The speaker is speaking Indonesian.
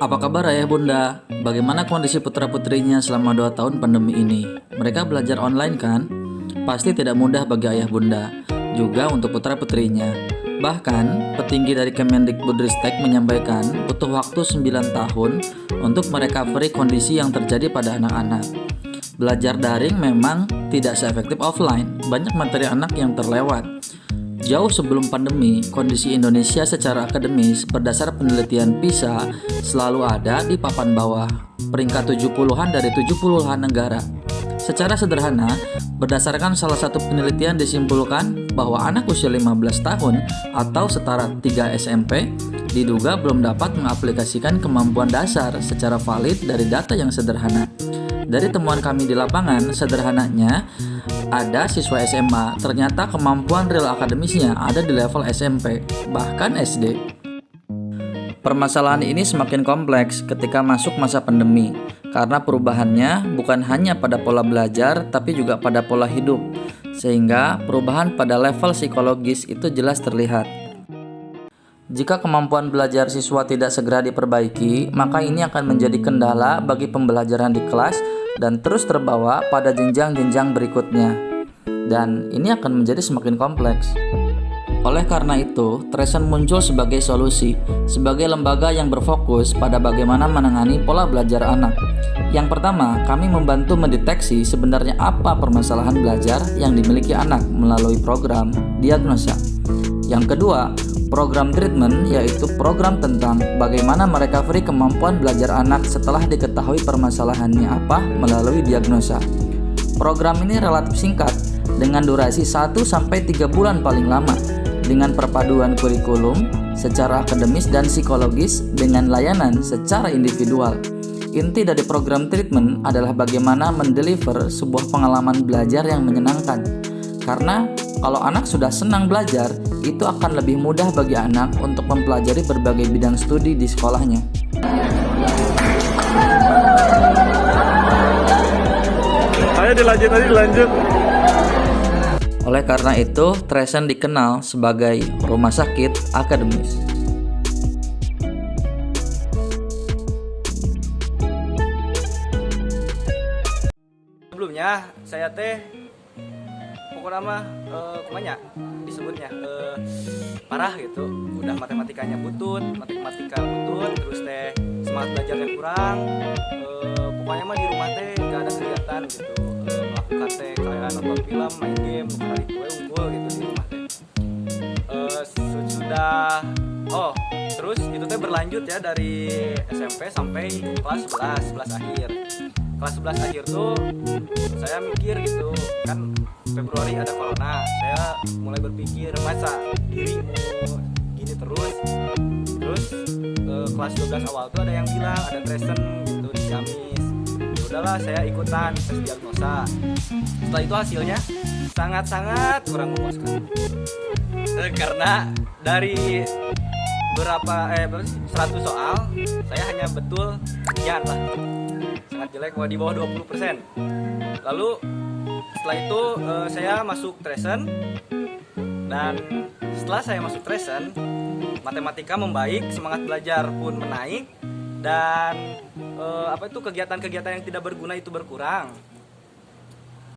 Apa kabar ayah bunda? Bagaimana kondisi putra-putrinya selama 2 tahun pandemi ini? Mereka belajar online kan? Pasti tidak mudah bagi ayah bunda, juga untuk putra-putrinya. Bahkan, petinggi dari Kemendikbudristek menyampaikan butuh waktu 9 tahun untuk merecovery kondisi yang terjadi pada anak-anak. Belajar daring memang tidak seefektif offline, banyak materi anak yang terlewat. Jauh sebelum pandemi, kondisi Indonesia secara akademis berdasar penelitian PISA selalu ada di papan bawah, peringkat 70-an dari 70-an negara. Secara sederhana, berdasarkan salah satu penelitian disimpulkan bahwa anak usia 15 tahun atau setara 3 SMP diduga belum dapat mengaplikasikan kemampuan dasar secara valid dari data yang sederhana. Dari temuan kami di lapangan, sederhananya, ada siswa SMA, ternyata kemampuan real akademisnya ada di level SMP, bahkan SD. Permasalahan ini semakin kompleks ketika masuk masa pandemi, karena perubahannya bukan hanya pada pola belajar, tapi juga pada pola hidup, sehingga perubahan pada level psikologis itu jelas terlihat. Jika kemampuan belajar siswa tidak segera diperbaiki, maka ini akan menjadi kendala bagi pembelajaran di kelas dan terus terbawa pada jenjang-jenjang berikutnya. Dan ini akan menjadi semakin kompleks. Oleh karena itu, Tresen muncul sebagai solusi, sebagai lembaga yang berfokus pada bagaimana menangani pola belajar anak. Yang pertama, kami membantu mendeteksi sebenarnya apa permasalahan belajar yang dimiliki anak melalui program diagnosa. Yang kedua, program treatment, yaitu program tentang bagaimana merecovery kemampuan belajar anak setelah diketahui permasalahannya apa melalui diagnosa. Program ini relatif singkat, dengan durasi 1-3 bulan paling lama, dengan perpaduan kurikulum secara akademis dan psikologis dengan layanan secara individual. Inti dari program treatment adalah bagaimana mendeliver sebuah pengalaman belajar yang menyenangkan. Karena kalau anak sudah senang belajar, itu akan lebih mudah bagi anak untuk mempelajari berbagai bidang studi di sekolahnya. Ayo dilanjut. Oleh karena itu, Tresen dikenal sebagai rumah sakit akademis. Sebelumnya saya pokoknya mah kumanya disebutnya parah gitu, udah matematika butut, terus semangat belajarnya kurang, pokoknya mah di rumah gak ada kegiatan gitu, melakukan kayak nonton film, main game, bukan hari itu unggul gitu di rumah terus itu berlanjut ya dari SMP sampai kelas 11 akhir. Kelas 11 akhir tuh saya mikir gitu, kan Februari ada corona, saya mulai berpikir masa diri mau gini terus kelas 12 awal tuh ada yang bilang ada Tresen gitu di Ciamis. Udahlah saya ikutan tes diagnosa. Setelah itu hasilnya sangat kurang memuaskan, karena dari 100 soal saya hanya betul sekian lah, sangat jelek, di bawah 20%. Lalu setelah itu saya masuk Tresen, dan setelah saya masuk Tresen, matematika membaik, semangat belajar pun menaik, dan kegiatan-kegiatan yang tidak berguna itu berkurang.